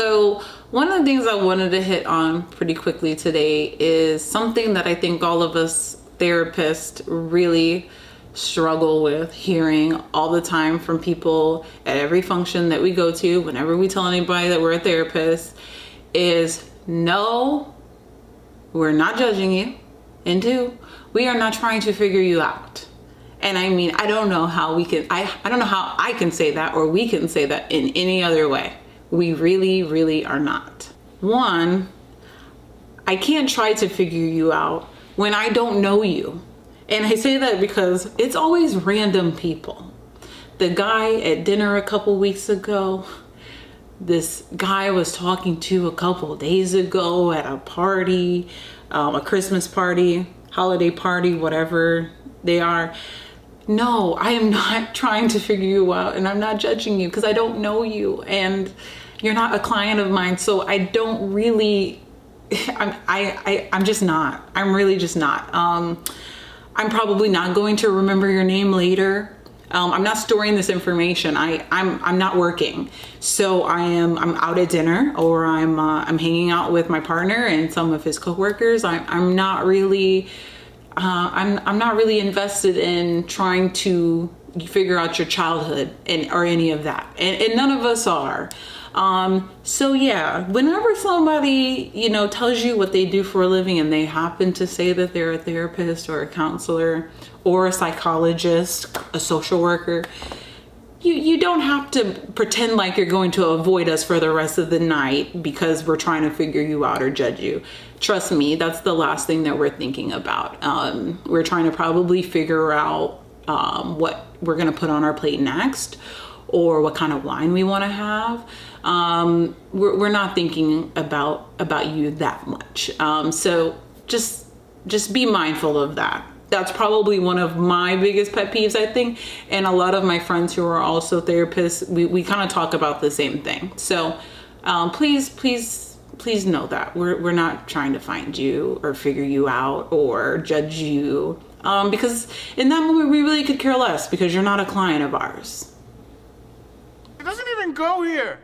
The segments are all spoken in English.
So one of the things I wanted to hit on pretty quickly today is something that I think all of us therapists really struggle with hearing all the time from people at every function that we go to, whenever we tell anybody that we're a therapist, is no, we're not judging you, and two, we are not trying to figure you out. And I mean, I don't know how I don't know how I can say that, or we can say that in any other way. We really, really are not. One, I can't try to figure you out when I don't know you. And I say that because it's always random people. The guy at dinner a couple weeks ago, this guy I was talking to a couple days ago at a party, a Christmas party, holiday party, whatever they are. No, I am not trying to figure you out, and I'm not judging you because I don't know you and you're not a client of mine. So I don't really, I'm just not. I'm really just not. I'm probably not going to remember your name later. I'm not storing this information. I'm not working. So I'm out at dinner, or I'm hanging out with my partner and some of his coworkers. I'm not really I'm not really invested in trying to figure out your childhood or any of that. And none of us are. So yeah, whenever somebody, tells you what they do for a living and they happen to say that they're a therapist or a counselor or a psychologist, a social worker, you don't have to pretend like you're going to avoid us for the rest of the night because we're trying to figure you out or judge you. Trust me, that's the last thing that we're thinking about. We're trying to probably figure out what we're going to put on our plate next, or what kind of wine we want to have. We're not thinking about you that much. So just be mindful of that. That's probably one of my biggest pet peeves, I think. And a lot of my friends who are also therapists, we kind of talk about the same thing. So please know that we're not trying to find you or figure you out or judge you. Because in that moment, we really could care less, because you're not a client of ours. It doesn't even go here.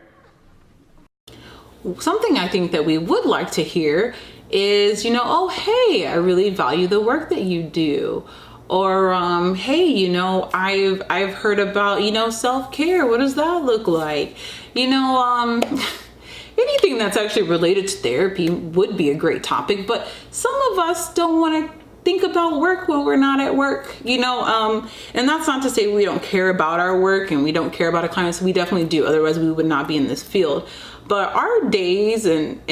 Something I think that we would like to hear is, oh, hey, I really value the work that you do. Or, hey, I've heard about, self-care. What does that look like? Anything that's actually related to therapy would be a great topic, but some of us don't want to think about work when we're not at work, and that's not to say we don't care about our work and we don't care about our clients. We definitely do. Otherwise we would not be in this field. But our days and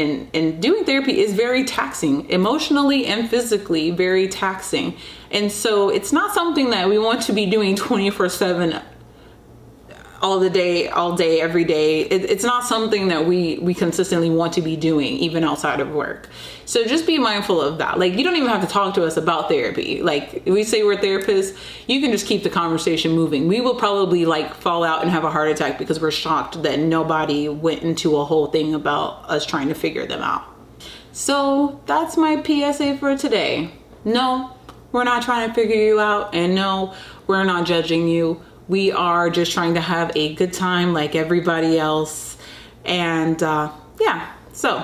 doing therapy is very taxing, emotionally and physically very taxing. And so it's not something that we want to be doing 24/7 all day, every day. It's not something that we consistently want to be doing, even outside of work. So just be mindful of that. Like, you don't even have to talk to us about therapy. Like, if we say we're therapists, you can just keep the conversation moving. We will probably fall out and have a heart attack because we're shocked that nobody went into a whole thing about us trying to figure them out. So that's my PSA for today. No, we're not trying to figure you out, and no, we're not judging you. We are just trying to have a good time like everybody else. And yeah, so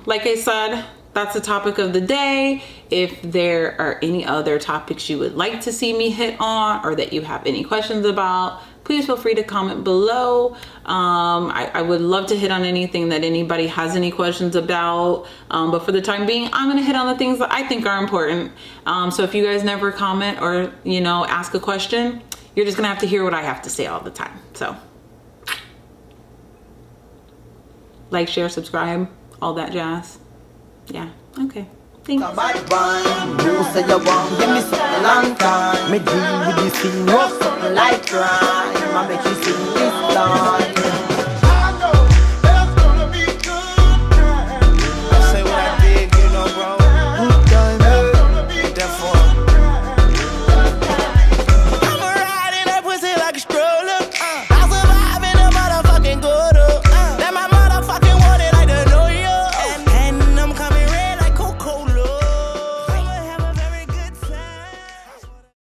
like I said, that's the topic of the day. If there are any other topics you would like to see me hit on, or that you have any questions about, please feel free to comment below. I would love to hit on anything that anybody has any questions about. But for the time being, I'm gonna hit on the things that I think are important. So if you guys never comment or, ask a question, you're just gonna have to hear what I have to say all the time. So like, share, subscribe, all that jazz. Yeah, okay. Thanks. You say you want give me something a long time. Me deal with this thing, rough something like crime. I make you sing this song.